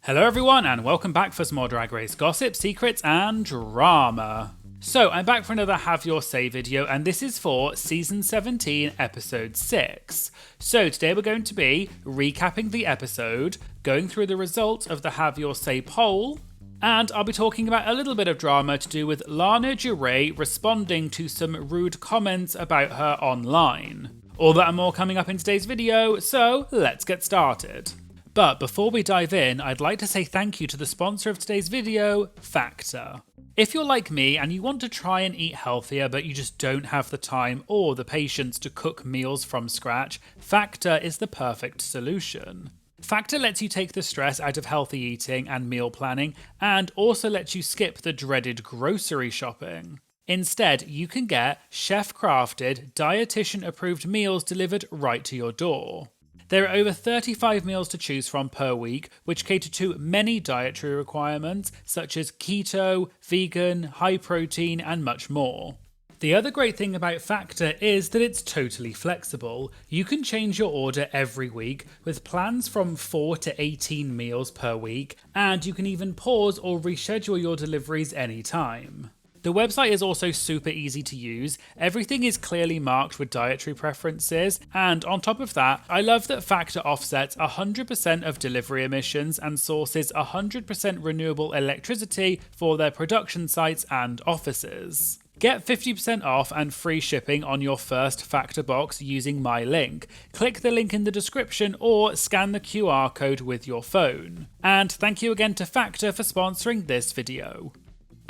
Hello everyone and welcome back for some more Drag Race gossip, secrets and drama. So I'm back for another Have Your Say video and this is for Season 17 Episode 6. So today we're going to be recapping the episode, going through the results of the Have Your Say poll, and I'll be talking about a little bit of drama to do with Lana Ja'Rae responding to some rude comments about her online. All that and more coming up in today's video, so let's get started. But before we dive in, I'd like to say thank you to the sponsor of today's video, Factor. If you're like me and you want to try and eat healthier but you just don't have the time or the patience to cook meals from scratch, Factor is the perfect solution. Factor lets you take the stress out of healthy eating and meal planning and also lets you skip the dreaded grocery shopping. Instead, you can get chef-crafted, dietitian-approved meals delivered right to your door. There are over 35 meals to choose from per week, which cater to many dietary requirements such as keto, vegan, high protein, and much more. The other great thing about Factor is that it's totally flexible. You can change your order every week with plans from 4 to 18 meals per week, and you can even pause or reschedule your deliveries anytime. The website is also super easy to use, everything is clearly marked with dietary preferences, and on top of that, I love that Factor offsets 100% of delivery emissions and sources 100% renewable electricity for their production sites and offices. Get 50% off and free shipping on your first Factor box using my link. Click the link in the description or scan the QR code with your phone. And thank you again to Factor for sponsoring this video.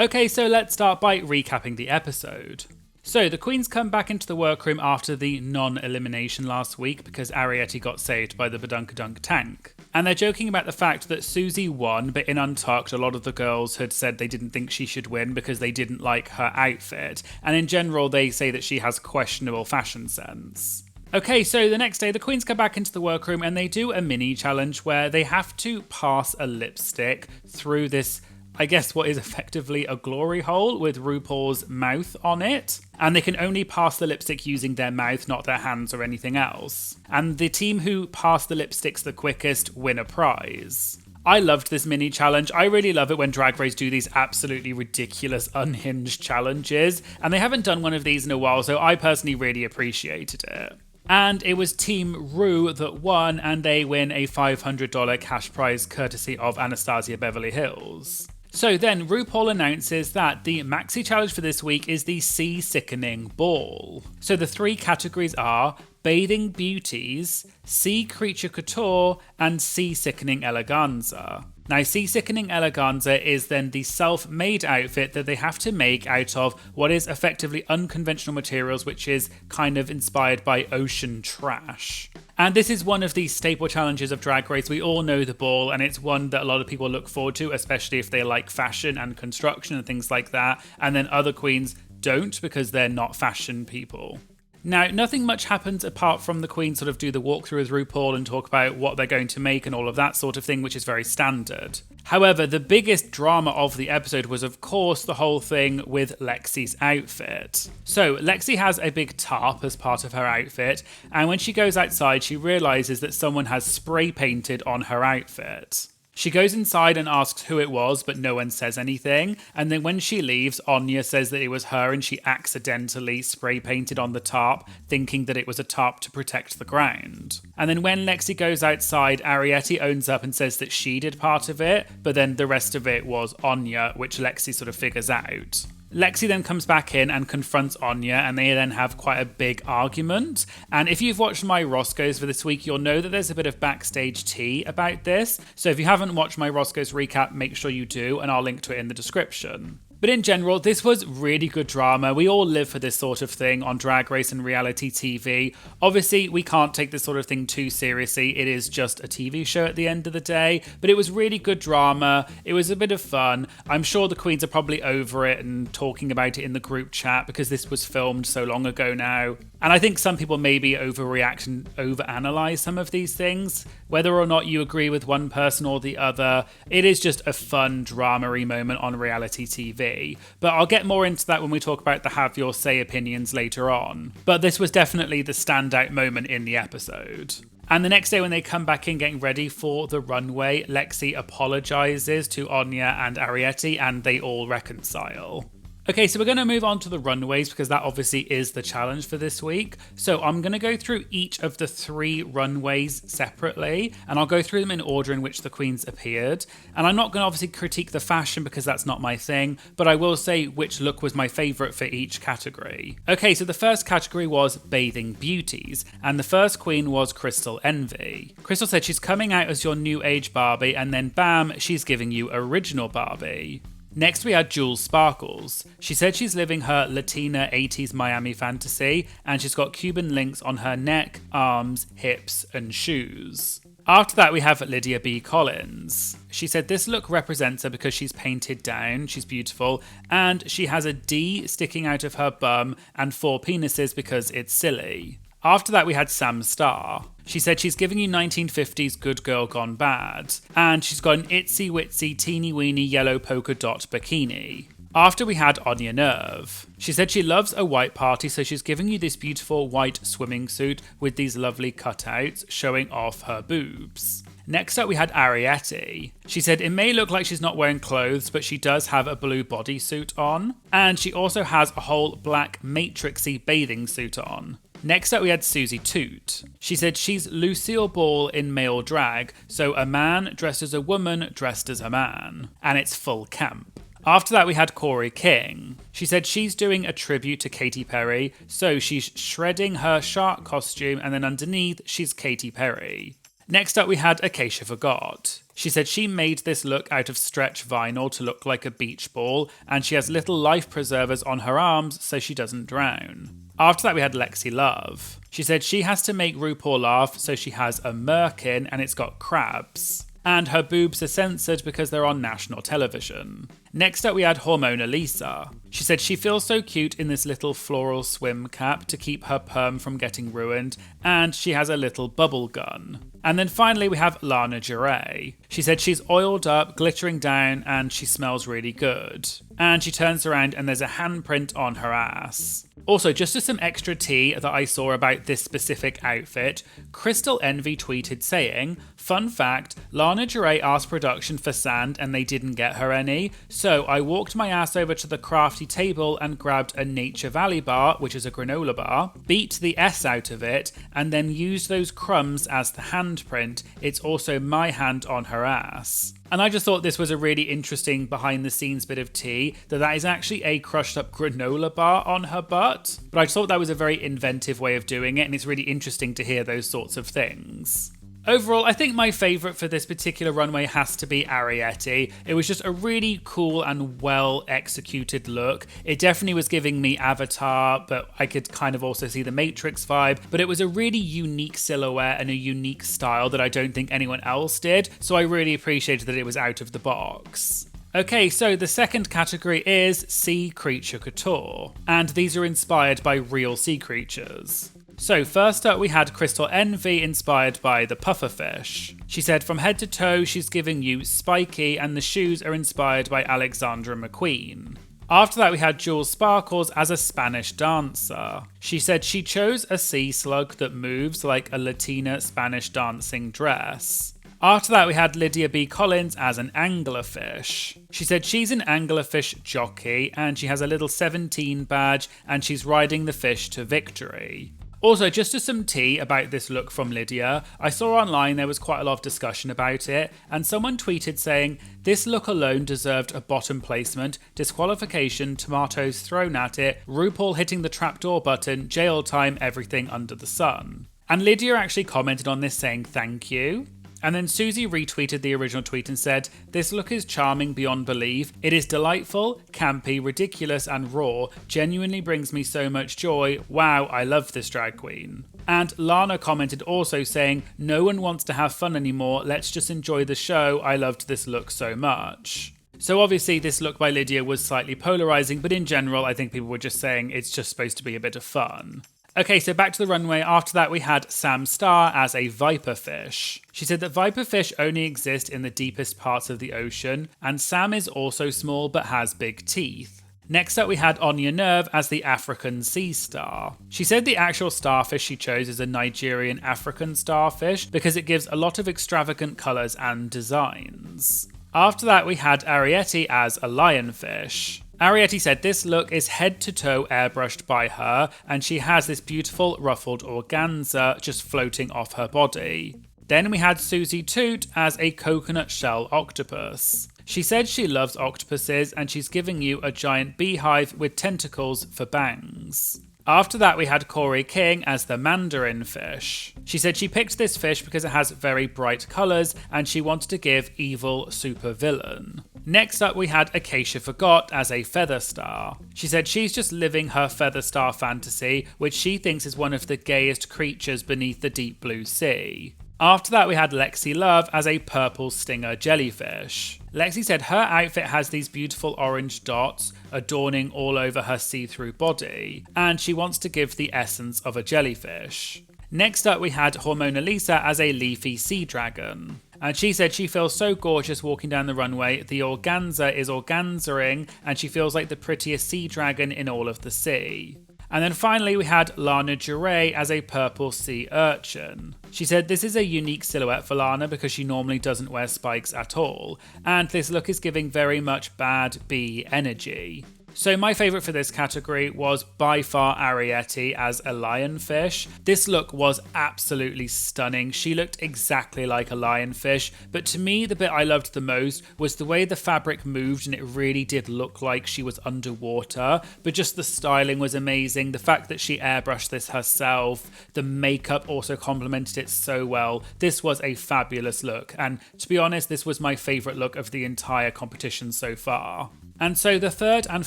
Okay, so let's start by recapping the episode. So the queens come back into the workroom after the non-elimination last week because Ariete got saved by the Badunkadunk tank. And they're joking about the fact that Susie won, but in Untucked a lot of the girls had said they didn't think she should win because they didn't like her outfit. And in general they say that she has questionable fashion sense. Okay, so the next day the queens come back into the workroom and they do a mini challenge where they have to pass a lipstick through this, I guess what is effectively a glory hole with RuPaul's mouth on it. And they can only pass the lipstick using their mouth, not their hands or anything else. And the team who pass the lipsticks the quickest win a prize. I loved this mini challenge. I really love it when Drag Race do these absolutely ridiculous, unhinged challenges. And they haven't done one of these in a while, so I personally really appreciated it. And it was Team Ru that won, and they win a $500 cash prize courtesy of Anastasia Beverly Hills. So then RuPaul announces that the maxi challenge for this week is the Sea Sickening Ball. So the three categories are Bathing Beauties, Sea Creature Couture, and Sea Sickening Eleganza. Now, Sea Sickening Eleganza is then the self-made outfit that they have to make out of what is effectively unconventional materials, which is kind of inspired by ocean trash. And this is one of the staple challenges of Drag Race. We all know the ball, and it's one that a lot of people look forward to, especially if they like fashion and construction and things like that. And then other queens don't because they're not fashion people. Now, nothing much happens apart from the queens sort of do the walkthrough with RuPaul and talk about what they're going to make and all of that sort of thing, which is very standard. However, the biggest drama of the episode was, of course, the whole thing with Lexi's outfit. So, Lexi has a big tarp as part of her outfit, and when she goes outside, she realizes that someone has spray painted on her outfit. She goes inside and asks who it was, but no one says anything. And then when she leaves, Anya says that it was her and she accidentally spray painted on the tarp, thinking that it was a tarp to protect the ground. And then when Lexi goes outside, Ariete owns up and says that she did part of it, but then the rest of it was Anya, which Lexi sort of figures out. Lexi then comes back in and confronts Anya, and they then have quite a big argument. And if you've watched my Roscoe's for this week, you'll know that there's a bit of backstage tea about this. So if you haven't watched my Roscoe's recap, make sure you do, and I'll link to it in the description. But in general, this was really good drama. We all live for this sort of thing on Drag Race and reality TV. Obviously, we can't take this sort of thing too seriously. It is just a TV show at the end of the day. But it was really good drama. It was a bit of fun. I'm sure the queens are probably over it and talking about it in the group chat because this was filmed so long ago now. And I think some people maybe overreact and overanalyze some of these things. Whether or not you agree with one person or the other, it is just a fun, drama-y moment on reality TV. But I'll get more into that when we talk about the Have Your Say opinions later on. But this was definitely the standout moment in the episode. And the next day when they come back in getting ready for the runway, Lexi apologizes to Anya and Ariete and they all reconcile. Okay, so we're going to move on to the runways because that obviously is the challenge for this week. So I'm going to go through each of the 3 runways separately, and I'll go through them in order in which the queens appeared. And I'm not going to obviously critique the fashion because that's not my thing, but I will say which look was my favourite for each category. Okay, so the first category was Bathing Beauties, and the first queen was Crystal Envy. Crystal said she's coming out as your new age Barbie, and then bam, she's giving you original Barbie. Next we had Jules Sparkles. She said she's living her Latina 80s Miami fantasy and she's got Cuban links on her neck, arms, hips and shoes. After that we have Lydia B. Collins. She said this look represents her because she's painted down, she's beautiful, and she has a D sticking out of her bum and 4 penises because it's silly. After that, we had Sam Starr. She said she's giving you 1950s good girl gone bad, and she's got an itsy witsy teeny weeny yellow polka dot bikini. After we had Anya Nerve. She said she loves a white party, so she's giving you this beautiful white swimming suit with these lovely cutouts showing off her boobs. Next up we had Ariete. She said it may look like she's not wearing clothes, but she does have a blue bodysuit on, and she also has a whole black matrixy bathing suit on. Next up we had Susie Toot. She said she's Lucille Ball in male drag, so a man dressed as a woman dressed as a man, and it's full camp. After that we had Corey King. She said she's doing a tribute to Katy Perry, so she's shredding her shark costume and then underneath she's Katy Perry. Next up we had Acacia Forgot. She said she made this look out of stretch vinyl to look like a beach ball, and she has little life preservers on her arms so she doesn't drown. After that we had Lexi Love. She said she has to make RuPaul laugh, so she has a merkin and it's got crabs. And her boobs are censored because they're on national television. Next up we had Hormona Lisa. She said she feels so cute in this little floral swim cap to keep her perm from getting ruined, and she has a little bubble gun. And then finally we have Lana Ja'Rae. She said she's oiled up, glittering down, and she smells really good. And she turns around and there's a handprint on her ass. Also, just as some extra tea that I saw about this specific outfit, Crystal Envy tweeted saying, "Fun fact, Lana Ja'Rae asked production for sand and they didn't get her any, so I walked my ass over to the crafty table and grabbed a Nature Valley bar, which is a granola bar, beat the S out of it, and then used those crumbs as the handprint. It's also my hand on her ass." And I just thought this was a really interesting behind the scenes bit of tea, that is actually a crushed up granola bar on her butt. But I just thought that was a very inventive way of doing it, and it's really interesting to hear those sorts of things. Overall, I think my favourite for this particular runway has to be Ariete. It was just a really cool and well executed look. It definitely was giving me Avatar, but I could kind of also see the Matrix vibe. But it was a really unique silhouette and a unique style that I don't think anyone else did. So I really appreciated that it was out of the box. Okay, so the second category is Sea Creature Couture. And these are inspired by real sea creatures. So first up we had Crystal Envy inspired by the pufferfish. She said from head to toe she's giving you spiky and the shoes are inspired by Alexandra McQueen. After that we had Jules Sparkles as a Spanish dancer. She said she chose a sea slug that moves like a Latina Spanish dancing dress. After that we had Lydia B. Collins as an anglerfish. She said she's an anglerfish jockey and she has a little 17 badge and she's riding the fish to victory. Also, just as some tea about this look from Lydia, I saw online there was quite a lot of discussion about it, and someone tweeted saying, "This look alone deserved a bottom placement, disqualification, tomatoes thrown at it, RuPaul hitting the trapdoor button, jail time, everything under the sun." And Lydia actually commented on this saying thank you. And then Susie retweeted the original tweet and said, "This look is charming beyond belief. It is delightful, campy, ridiculous and raw. Genuinely brings me so much joy. Wow, I love this drag queen." And Lana commented also saying, "No one wants to have fun anymore. Let's just enjoy the show. I loved this look so much." So obviously this look by Lydia was slightly polarizing, but in general I think people were just saying it's just supposed to be a bit of fun. Okay, so back to the runway. After that, we had Sam Starr as a viperfish. She said that viperfish only exist in the deepest parts of the ocean, and Sam is also small but has big teeth. Next up we had Anya Nerve as the African sea star. She said the actual starfish she chose is a Nigerian African starfish because it gives a lot of extravagant colours and designs. After that we had Ariete as a lionfish. Ariete said this look is head to toe airbrushed by her and she has this beautiful ruffled organza just floating off her body. Then we had Susie Toot as a coconut shell octopus. She said she loves octopuses and she's giving you a giant beehive with tentacles for bangs. After that we had Corey King as the mandarin fish. She said she picked this fish because it has very bright colours and she wanted to give evil supervillain. Next up we had Acacia Forgot as a feather star. She said she's just living her feather star fantasy, which she thinks is one of the gayest creatures beneath the deep blue sea. After that we had Lexi Love as a purple stinger jellyfish. Lexi said her outfit has these beautiful orange dots adorning all over her see-through body, and she wants to give the essence of a jellyfish. Next up we had Hormona Lisa as a leafy sea dragon. And she said she feels so gorgeous walking down the runway, the organza is organzaing, and she feels like the prettiest sea dragon in all of the sea. And then finally we had Lana Ja'Rae as a purple sea urchin. She said this is a unique silhouette for Lana because she normally doesn't wear spikes at all, and this look is giving very much bad bee energy. So my favourite for this category was by far Ariete as a lionfish. This look was absolutely stunning. She looked exactly like a lionfish, but to me the bit I loved the most was the way the fabric moved and it really did look like she was underwater, but just the styling was amazing. The fact that she airbrushed this herself, the makeup also complemented it so well. This was a fabulous look, and to be honest, this was my favourite look of the entire competition so far. And so the third and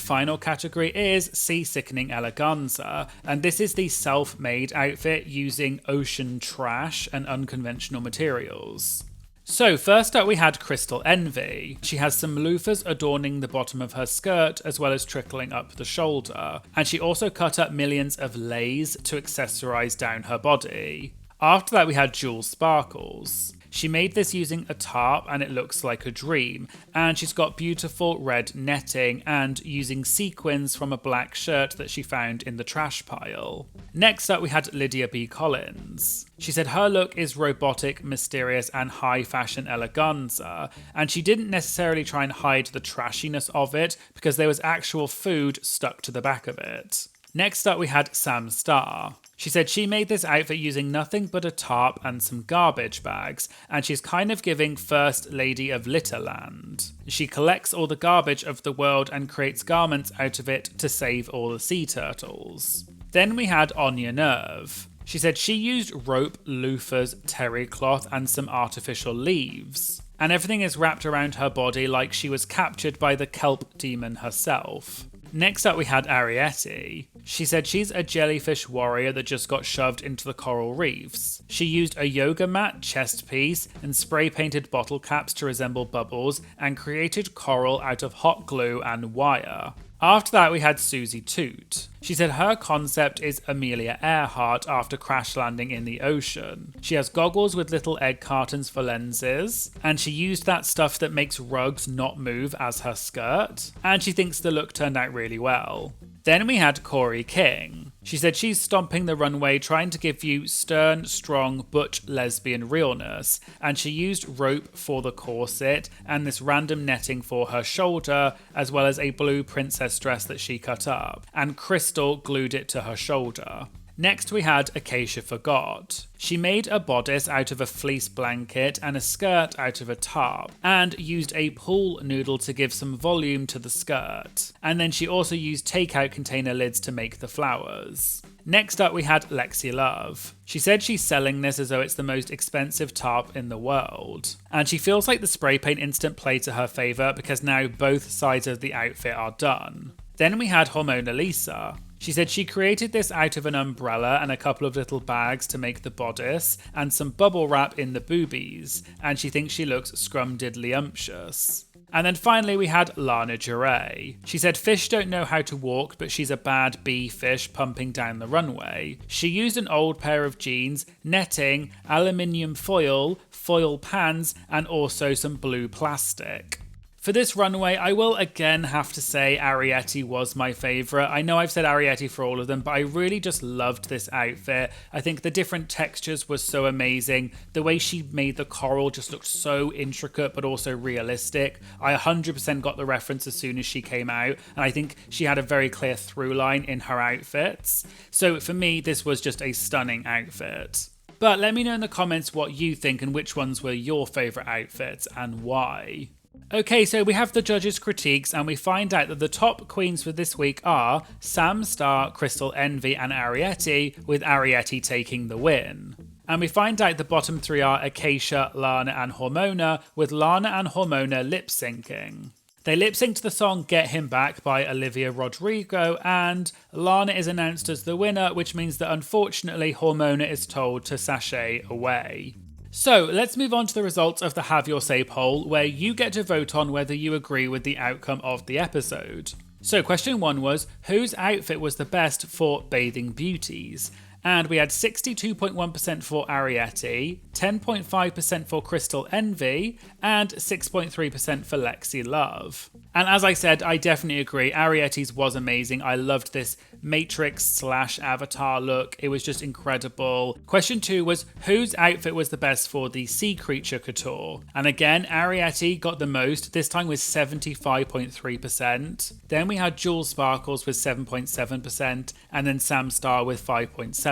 final category is Sea Sickening Eleganza, and this is the self-made outfit using ocean trash and unconventional materials. So first up we had Crystal Envy. She has some loafers adorning the bottom of her skirt as well as trickling up the shoulder, and she also cut up millions of lays to accessorise down her body. After that we had Jewel Sparkles. She made this using a tarp and it looks like a dream, and she's got beautiful red netting and using sequins from a black shirt that she found in the trash pile. Next up we had Lydia B. Collins. She said her look is robotic, mysterious and high fashion eleganza, and she didn't necessarily try and hide the trashiness of it because there was actual food stuck to the back of it. Next up we had Sam Starr. She said she made this outfit using nothing but a tarp and some garbage bags, and she's kind of giving First Lady of Litterland. She collects all the garbage of the world and creates garments out of it to save all the sea turtles. Then we had Anya Nerve. She said she used rope, loofers, terry cloth and some artificial leaves, and everything is wrapped around her body like she was captured by the kelp demon herself. Next up we had Ariete. She said she's a jellyfish warrior that just got shoved into the coral reefs. She used a yoga mat, chest piece, and spray painted bottle caps to resemble bubbles, and created coral out of hot glue and wire. After that we had Susie Toot. She said her concept is Amelia Earhart after crash landing in the ocean. She has goggles with little egg cartons for lenses, and she used that stuff that makes rugs not move as her skirt, and she thinks the look turned out really well. Then we had Corey King. She said she's stomping the runway trying to give you stern, strong, butch lesbian realness, and she used rope for the corset and this random netting for her shoulder, as well as a blue princess dress that she cut up, and Crystal glued it to her shoulder. Next we had Acacia Forgot. She made a bodice out of a fleece blanket and a skirt out of a tarp, and used a pool noodle to give some volume to the skirt. And then she also used takeout container lids to make the flowers. Next up we had Lexi Love. She said she's selling this as though it's the most expensive tarp in the world. And she feels like the spray paint instant played to her favour because now both sides of the outfit are done. Then we had Hormona Lisa. She said she created this out of an umbrella and a couple of little bags to make the bodice, and some bubble wrap in the boobies, and she thinks she looks scrumdiddlyumptious. And then finally we had Lana Ja'Rae. She said fish don't know how to walk, but she's a bad bee fish pumping down the runway. She used an old pair of jeans, netting, aluminium foil, foil pans, and also some blue plastic. For this runway, I will again have to say Ariete was my favourite. I know I've said Ariete for all of them, but I really just loved this outfit. I think the different textures was so amazing. The way she made the coral just looked so intricate, but also realistic. I 100% got the reference as soon as she came out, and I think she had a very clear through line in her outfits. So for me, this was just a stunning outfit. But let me know in the comments what you think and which ones were your favourite outfits and why. Okay, so we have the judges' critiques and we find out that the top queens for this week are Sam Star, Crystal Envy and Ariete, with Ariete taking the win. And we find out the bottom three are Acacia, Lana and Hormona, with Lana and Hormona lip-syncing. They lip-synced the song Get Him Back by Olivia Rodrigo, and Lana is announced as the winner, which means that unfortunately Hormona is told to sashay away. So let's move on to the results of the Have Your Say poll, where you get to vote on whether you agree with the outcome of the episode. So question 1 was, whose outfit was the best for Bathing Beauties? And we had 62.1% for Ariete, 10.5% for Crystal Envy, and 6.3% for Lexi Love. And as I said, I definitely agree, Ariete's was amazing. I loved this Matrix/Avatar look. It was just incredible. Question 2 was, whose outfit was the best for the Sea Creature Couture? And again, Ariete got the most, this time with 75.3%. Then we had Jules Sparkles with 7.7%, and then Sam Star with 5.7%.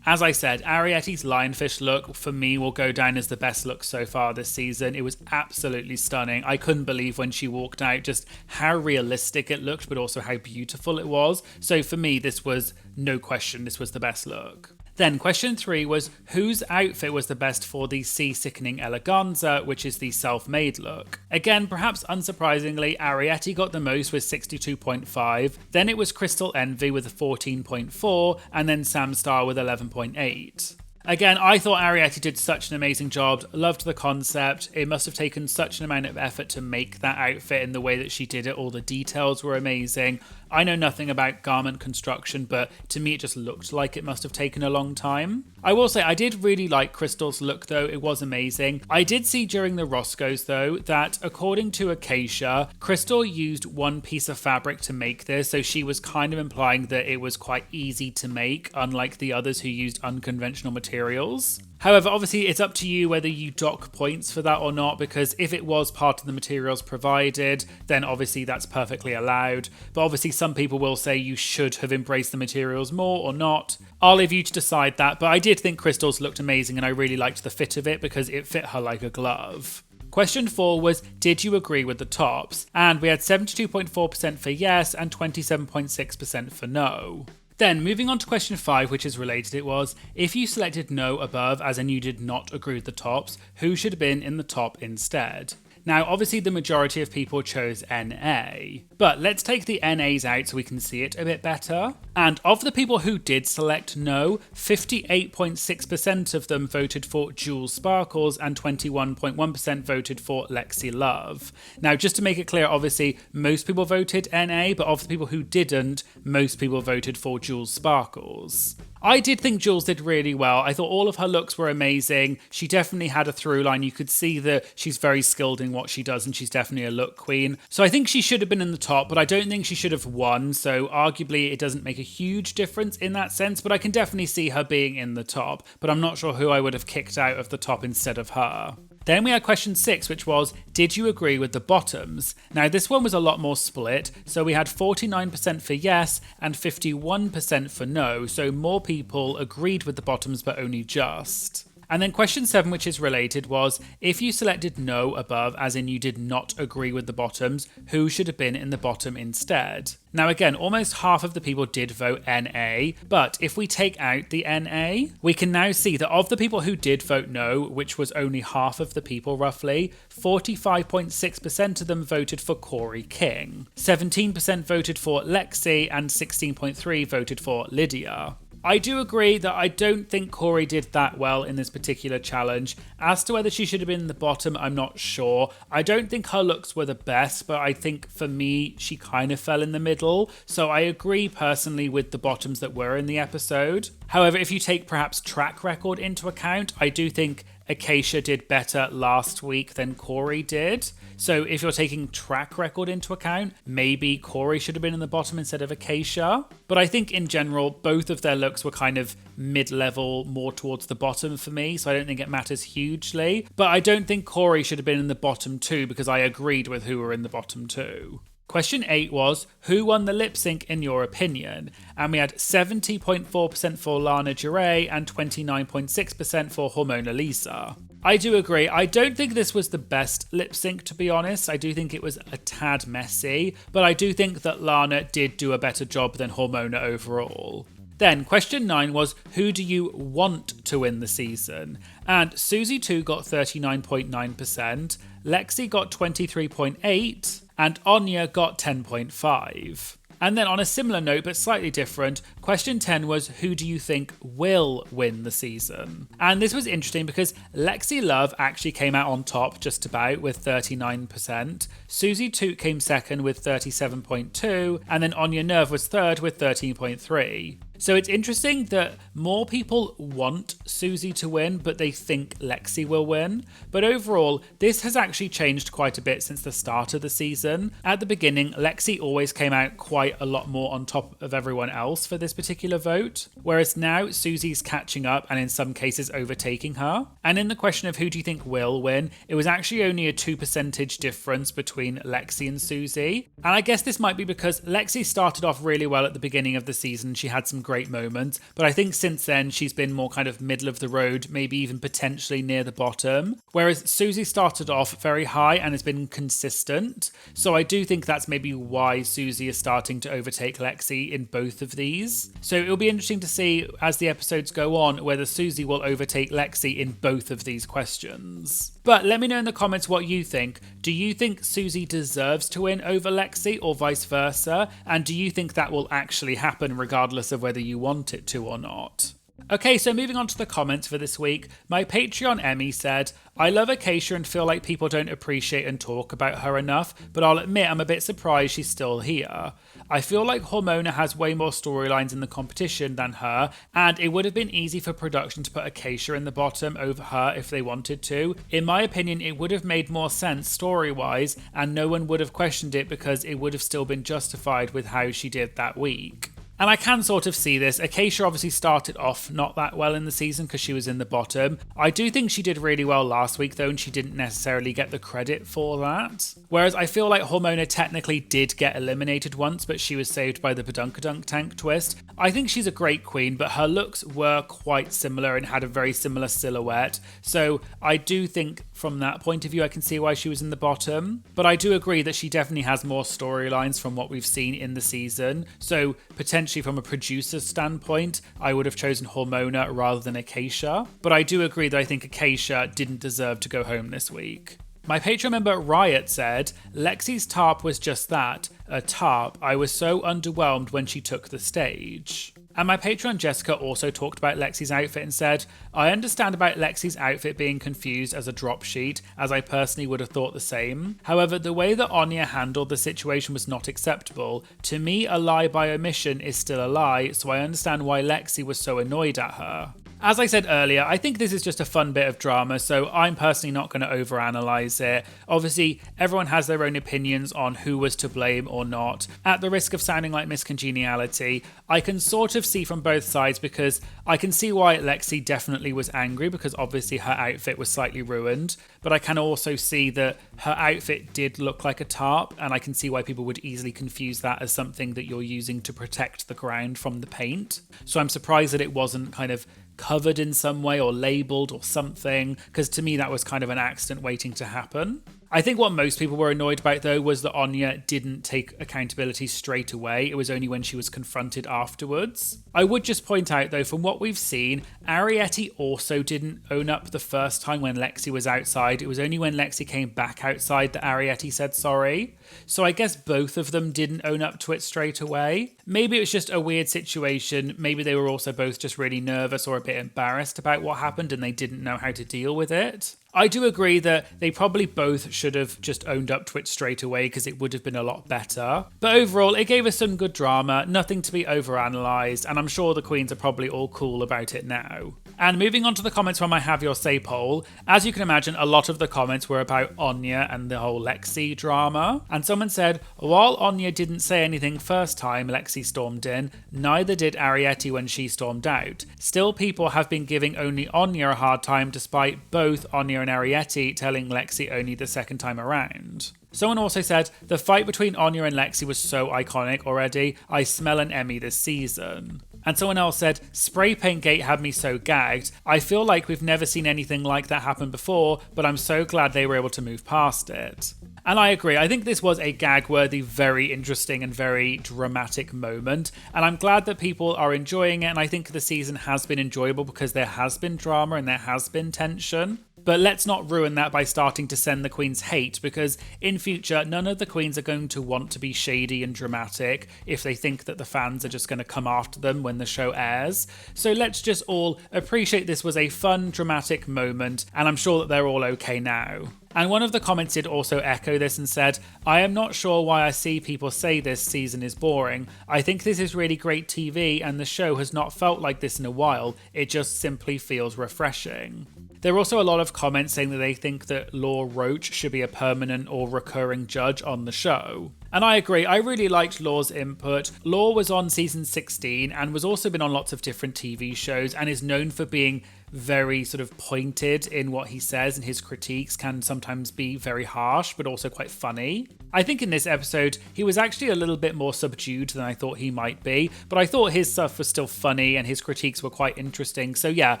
As I said, Ariete's lionfish look for me will go down as the best look so far this season. It was absolutely stunning. I couldn't believe when she walked out just how realistic it looked, but also how beautiful it was. So for me, this was no question, this was the best look. Then question 3 was, whose outfit was the best for the Sea Sickening Eleganza, which is the self-made look? Again, perhaps unsurprisingly, Ariete got the most with 62.5, then it was Crystal Envy with 14.4, and then Sam Star with 11.8. Again, I thought Ariete did such an amazing job, loved the concept. It must have taken such an amount of effort to make that outfit in the way that she did it. All the details were amazing. I know nothing about garment construction, but to me it just looked like it must have taken a long time. I will say I did really like Crystal's look though, it was amazing. I did see during the Roscoes though that according to Acacia, Crystal used one piece of fabric to make this, so she was kind of implying that it was quite easy to make, unlike the others who used unconventional materials. However, obviously it's up to you whether you dock points for that or not, because if it was part of the materials provided, then obviously that's perfectly allowed. But obviously some people will say you should have embraced the materials more or not. I'll leave you to decide that, but I did think Crystal's looked amazing and I really liked the fit of it because it fit her like a glove. Question 4 was, did you agree with the tops? And we had 72.4% for yes and 27.6% for no. Then, moving on to question 5, which is related, it was, if you selected no above, as in you did not agree with the tops, who should have been in the top instead? Now, obviously the majority of people chose NA, but let's take the NAs out so we can see it a bit better. And of the people who did select no, 58.6% of them voted for Jules Sparkles and 21.1% voted for Lexi Love. Now, just to make it clear, obviously most people voted NA, but of the people who didn't, most people voted for Jules Sparkles. I did think Jules did really well. I thought all of her looks were amazing. She definitely had a through line. You could see that she's very skilled in what she does and she's definitely a look queen. So I think she should have been in the top, but I don't think she should have won. So arguably it doesn't make a huge difference in that sense, but I can definitely see her being in the top. But I'm not sure who I would have kicked out of the top instead of her. Then we had question 6, which was, did you agree with the bottoms? Now this one was a lot more split, so we had 49% for yes and 51% for no, so more people agreed with the bottoms but only just. And then question 7, which is related, was, if you selected no above, as in you did not agree with the bottoms, who should have been in the bottom instead? Now again, almost half of the people did vote NA, but if we take out the NA, we can now see that of the people who did vote no, which was only half of the people roughly, 45.6% of them voted for Corey King, 17% voted for Lexi, and 16.3% voted for Lydia. I do agree that I don't think Corey did that well in this particular challenge. As to whether she should have been in the bottom, I'm not sure. I don't think her looks were the best, but I think for me, she kind of fell in the middle. So I agree personally with the bottoms that were in the episode. However, if you take perhaps track record into account, I do think Acacia did better last week than Corey did. So if you're taking track record into account, maybe Corey should have been in the bottom instead of Acacia. But I think in general, both of their looks were kind of mid-level, more towards the bottom for me. So I don't think it matters hugely. But I don't think Corey should have been in the bottom 2 because I agreed with who were in the bottom 2. Question 8 was, who won the lip sync in your opinion? And we had 70.4% for Lana Ja'Rae and 29.6% for Hormona Lisa. I do agree. I don't think this was the best lip sync, to be honest. I do think it was a tad messy, but I do think that Lana did do a better job than Hormona overall. Then question 9 was, who do you want to win the season? And Susie 2 got 39.9%, Lexi got 23.8%, and Anya got 10.5%. And then on a similar note, but slightly different, question 10 was, who do you think will win the season? And this was interesting because Lexi Love actually came out on top just about with 39%. Susie Toot came second with 37.2%, and then Anya Nerve was third with 13.3%. So it's interesting that more people want Susie to win, but they think Lexi will win. But overall, this has actually changed quite a bit since the start of the season. At the beginning, Lexi always came out quite a lot more on top of everyone else for this particular vote, whereas now Susie's catching up and in some cases overtaking her. And in the question of who do you think will win, it was actually only a 2% difference between Lexi and Susie. And I guess this might be because Lexi started off really well at the beginning of the season. She had some great moments, but I think since then she's been more kind of middle of the road, maybe even potentially near the bottom, whereas Susie started off very high and has been consistent. So I do think that's maybe why Susie is starting to overtake Lexi in both of these. So it'll be interesting to see as the episodes go on whether Susie will overtake Lexi in both of these questions. But let me know in the comments what you think. Do you think Susie deserves to win over Lexi or vice versa? And do you think that will actually happen regardless of whether you want it to or not? Okay, so moving on to the comments for this week, my Patreon Emmy said, I love Acacia and feel like people don't appreciate and talk about her enough, but I'll admit I'm a bit surprised she's still here. I feel like Hormona has way more storylines in the competition than her, and it would have been easy for production to put Acacia in the bottom over her if they wanted to. In my opinion, it would have made more sense story-wise, and no one would have questioned it because it would have still been justified with how she did that week. And I can sort of see this. Acacia obviously started off not that well in the season because she was in the bottom. I do think she did really well last week though, and she didn't necessarily get the credit for that. Whereas I feel like Hormona technically did get eliminated once, but she was saved by the Badunkadunk tank twist. I think she's a great queen, but her looks were quite similar and had a very similar silhouette. So I do think from that point of view, I can see why she was in the bottom. But I do agree that she definitely has more storylines from what we've seen in the season. So potentially from a producer's standpoint, I would have chosen Hormona rather than Acacia. But I do agree that I think Acacia didn't deserve to go home this week. My Patreon member Riot said, Lexi's tarp was just that, a tarp. I was so underwhelmed when she took the stage. And my Patreon Jessica also talked about Lexi's outfit and said, I understand about Lexi's outfit being confused as a drop sheet, as I personally would have thought the same. However, the way that Anya handled the situation was not acceptable. To me, a lie by omission is still a lie, so I understand why Lexi was so annoyed at her. As I said earlier, I think this is just a fun bit of drama, so I'm personally not going to overanalyze it. Obviously, everyone has their own opinions on who was to blame or not. At the risk of sounding like miscongeniality, I can sort of see from both sides because I can see why Lexi definitely was angry because obviously her outfit was slightly ruined, but I can also see that her outfit did look like a tarp, and I can see why people would easily confuse that as something that you're using to protect the ground from the paint. So I'm surprised that it wasn't kind of covered in some way or labelled or something, because to me that was kind of an accident waiting to happen. I think what most people were annoyed about though was that Anya didn't take accountability straight away. It was only when she was confronted afterwards. I would just point out though, from what we've seen, Arietti also didn't own up the first time when Lexi was outside. It was only when Lexi came back outside that Arietti said sorry. So I guess both of them didn't own up to it straight away. Maybe it was just a weird situation. Maybe they were also both just really nervous or a bit embarrassed about what happened and they didn't know how to deal with it. I do agree that they probably both should have just owned up to it straight away because it would have been a lot better. But overall, it gave us some good drama, nothing to be overanalyzed, and I'm sure the queens are probably all cool about it now. And moving on to the comments from my Have Your Say poll, as you can imagine, a lot of the comments were about Anya and the whole Lexi drama. And someone said, while Anya didn't say anything first time Lexi stormed in, neither did Arietti when she stormed out. Still, people have been giving only Anya a hard time despite both Anya and Arietti telling Lexi only the second time around. Someone also said, the fight between Anya and Lexi was so iconic already, I smell an Emmy this season. And someone else said, Spray Paint Gate had me so gagged. I feel like we've never seen anything like that happen before, but I'm so glad they were able to move past it. And I agree, I think this was a gag-worthy, very interesting and very dramatic moment, and I'm glad that people are enjoying it, and I think the season has been enjoyable because there has been drama and there has been tension. But let's not ruin that by starting to send the queens hate, because in future, none of the queens are going to want to be shady and dramatic if they think that the fans are just going to come after them when the show airs. So let's just all appreciate this was a fun, dramatic moment, and I'm sure that they're all okay now. And one of the comments did also echo this and said, I am not sure why I see people say this season is boring. I think this is really great TV and the show has not felt like this in a while. It just simply feels refreshing. There are also a lot of comments saying that they think that Law Roach should be a permanent or recurring judge on the show. And I agree, I really liked Law's input. Law was on season 16 and was also been on lots of different TV shows and is known for being very sort of pointed in what he says, and his critiques can sometimes be very harsh but also quite funny. I think in this episode he was actually a little bit more subdued than I thought he might be, but I thought his stuff was still funny and his critiques were quite interesting, so yeah,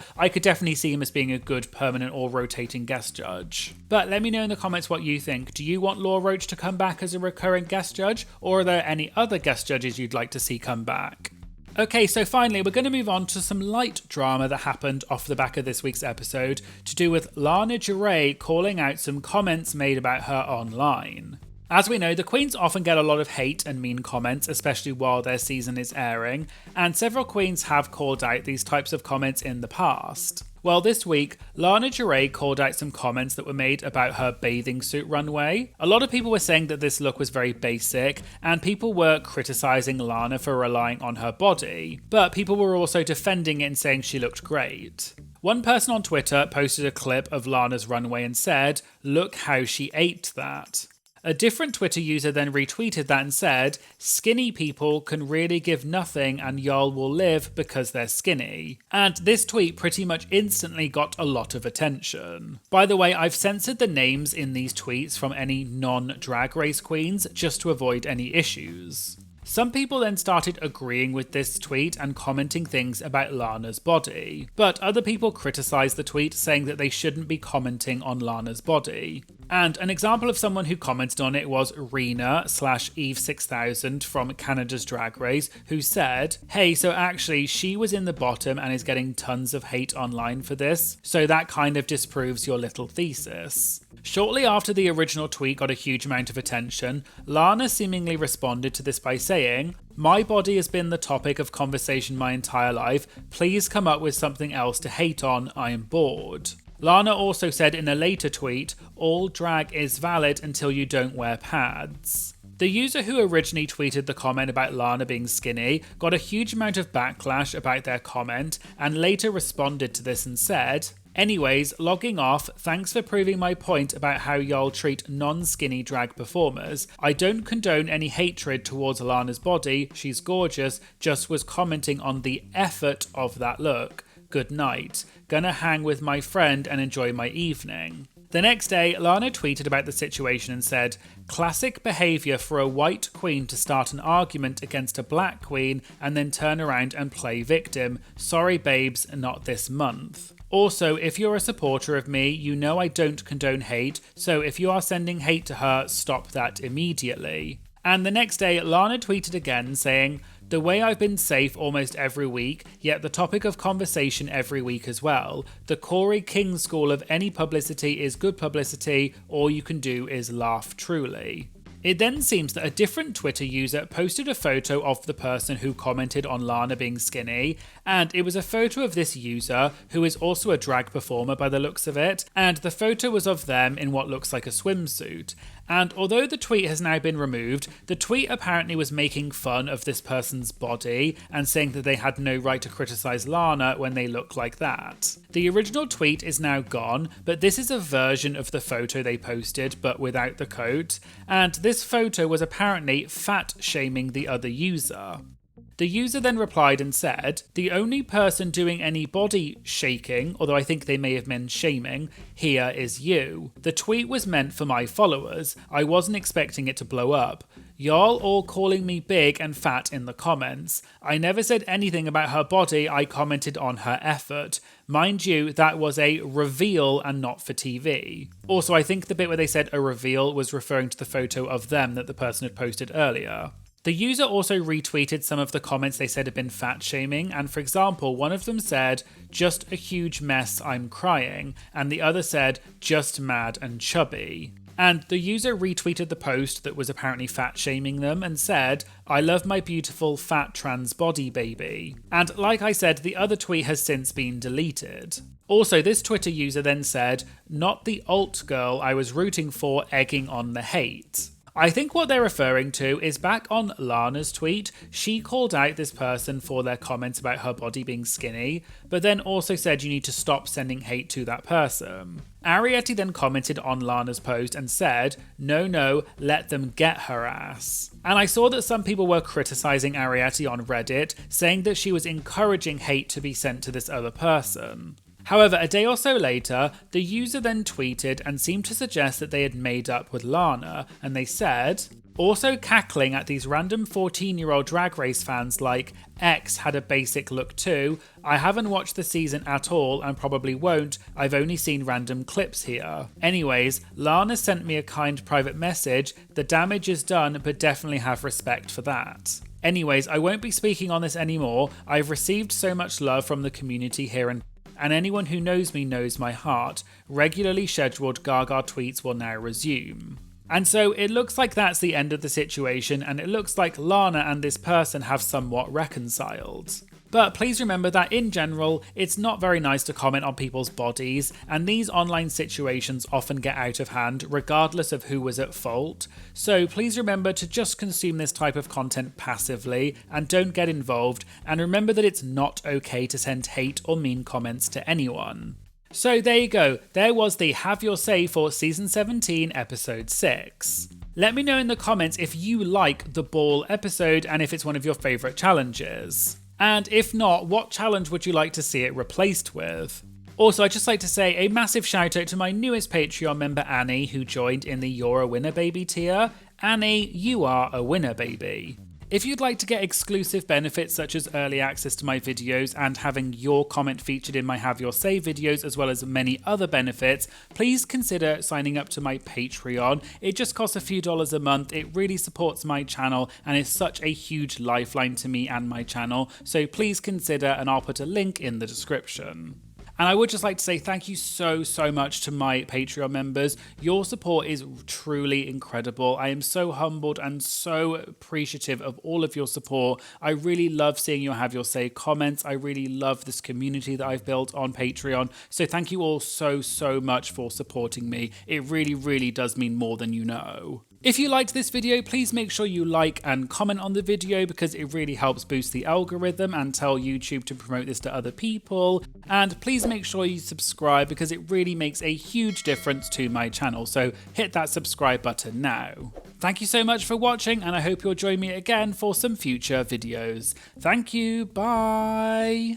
I could definitely see him as being a good permanent or rotating guest judge. But let me know in the comments what you think. Do you want Law Roach to come back as a recurring guest judge, or are there any other guest judges you'd like to see come back? Okay, so finally, we're going to move on to some light drama that happened off the back of this week's episode to do with Lana Ja'Rae calling out some comments made about her online. As we know, the queens often get a lot of hate and mean comments, especially while their season is airing, and several queens have called out these types of comments in the past. Well, this week, Lana Ja'Rae called out some comments that were made about her bathing suit runway. A lot of people were saying that this look was very basic, and people were criticising Lana for relying on her body, but people were also defending it and saying she looked great. One person on Twitter posted a clip of Lana's runway and said, "Look how she ate that." A different Twitter user then retweeted that and said, "Skinny people can really give nothing and y'all will live because they're skinny." And this tweet pretty much instantly got a lot of attention. By the way, I've censored the names in these tweets from any non-Drag Race queens just to avoid any issues. Some people then started agreeing with this tweet and commenting things about Lana's body, but other people criticised the tweet, saying that they shouldn't be commenting on Lana's body. And an example of someone who commented on it was Rena/Eve6000 from Canada's Drag Race, who said, "Hey, so actually she was in the bottom and is getting tons of hate online for this, so that kind of disproves your little thesis." Shortly after the original tweet got a huge amount of attention, Lana seemingly responded to this by saying, "My body has been the topic of conversation my entire life. Please come up with something else to hate on. I am bored." Lana also said in a later tweet, "All drag is valid until you don't wear pads." The user who originally tweeted the comment about Lana being skinny got a huge amount of backlash about their comment and later responded to this and said, "Anyways, logging off, thanks for proving my point about how y'all treat non-skinny drag performers. I don't condone any hatred towards Lana's body, she's gorgeous, just was commenting on the effort of that look. Good night. Gonna hang with my friend and enjoy my evening." The next day, Lana tweeted about the situation and said, "Classic behaviour for a white queen to start an argument against a black queen and then turn around and play victim. Sorry babes, not this month. Also, if you're a supporter of me, you know I don't condone hate, so if you are sending hate to her, stop that immediately." And the next day, Lana tweeted again saying, "The way I've been safe almost every week, yet the topic of conversation every week as well. The Corey King school of any publicity is good publicity, all you can do is laugh truly." It then seems that a different Twitter user posted a photo of the person who commented on Lana being skinny, and it was a photo of this user, who is also a drag performer by the looks of it, and the photo was of them in what looks like a swimsuit. And although the tweet has now been removed, the tweet apparently was making fun of this person's body and saying that they had no right to criticise Lana when they look like that. The original tweet is now gone, but this is a version of the photo they posted but without the coat, and this photo was apparently fat shaming the other user. The user then replied and said, "The only person doing any body shaking, although I think they may have meant shaming, here is you. The tweet was meant for my followers. I wasn't expecting it to blow up. Y'all all calling me big and fat in the comments. I never said anything about her body, I commented on her effort. Mind you, that was a reveal and not for TV." Also, I think the bit where they said a reveal was referring to the photo of them that the person had posted earlier. The user also retweeted some of the comments they said had been fat shaming, and for example, one of them said, "Just a huge mess, I'm crying," and the other said, "Just mad and chubby." And the user retweeted the post that was apparently fat shaming them and said, "I love my beautiful fat trans body baby." And like I said, the other tweet has since been deleted. Also, this Twitter user then said, "Not the alt girl I was rooting for egging on the hate." I think what they're referring to is back on Lana's tweet, she called out this person for their comments about her body being skinny, but then also said you need to stop sending hate to that person. Ariete then commented on Lana's post and said, no, let them get her ass. And I saw that some people were criticising Ariete on Reddit, saying that she was encouraging hate to be sent to this other person. However, a day or so later, the user then tweeted and seemed to suggest that they had made up with Lana, and they said, "Also cackling at these random 14-year-old Drag Race fans like, X had a basic look too, I haven't watched the season at all and probably won't, I've only seen random clips here. Anyways, Lana sent me a kind private message, the damage is done but definitely have respect for that. Anyways, I won't be speaking on this anymore, I've received so much love from the community here and anyone who knows me knows my heart. Regularly scheduled Gaga tweets will now resume." And so it looks like that's the end of the situation, and it looks like Lana and this person have somewhat reconciled. But please remember that in general, it's not very nice to comment on people's bodies, and these online situations often get out of hand regardless of who was at fault. So please remember to just consume this type of content passively and don't get involved, and remember that it's not okay to send hate or mean comments to anyone. So there you go, there was the Have Your Say for Season 17, Episode 6. Let me know in the comments if you like the ball episode and if it's one of your favourite challenges. And if not, what challenge would you like to see it replaced with? Also, I'd just like to say a massive shout out to my newest Patreon member Annie, who joined in the You're a Winner Baby tier. Annie, you are a winner baby. If you'd like to get exclusive benefits such as early access to my videos and having your comment featured in my Have Your Say videos as well as many other benefits, please consider signing up to my Patreon. It just costs a few dollars a month, it really supports my channel and is such a huge lifeline to me and my channel, so please consider, and I'll put a link in the description. And I would just like to say thank you so much to my Patreon members. Your support is truly incredible. I am so humbled and so appreciative of all of your support. I really love seeing you Have Your Say comments. I really love this community that I've built on Patreon. So thank you all so much for supporting me. It really does mean more than you know. If you liked this video, please make sure you like and comment on the video because it really helps boost the algorithm and tell YouTube to promote this to other people. And please make sure you subscribe because it really makes a huge difference to my channel. So hit that subscribe button now. Thank you so much for watching, and I hope you'll join me again for some future videos. Thank you, bye!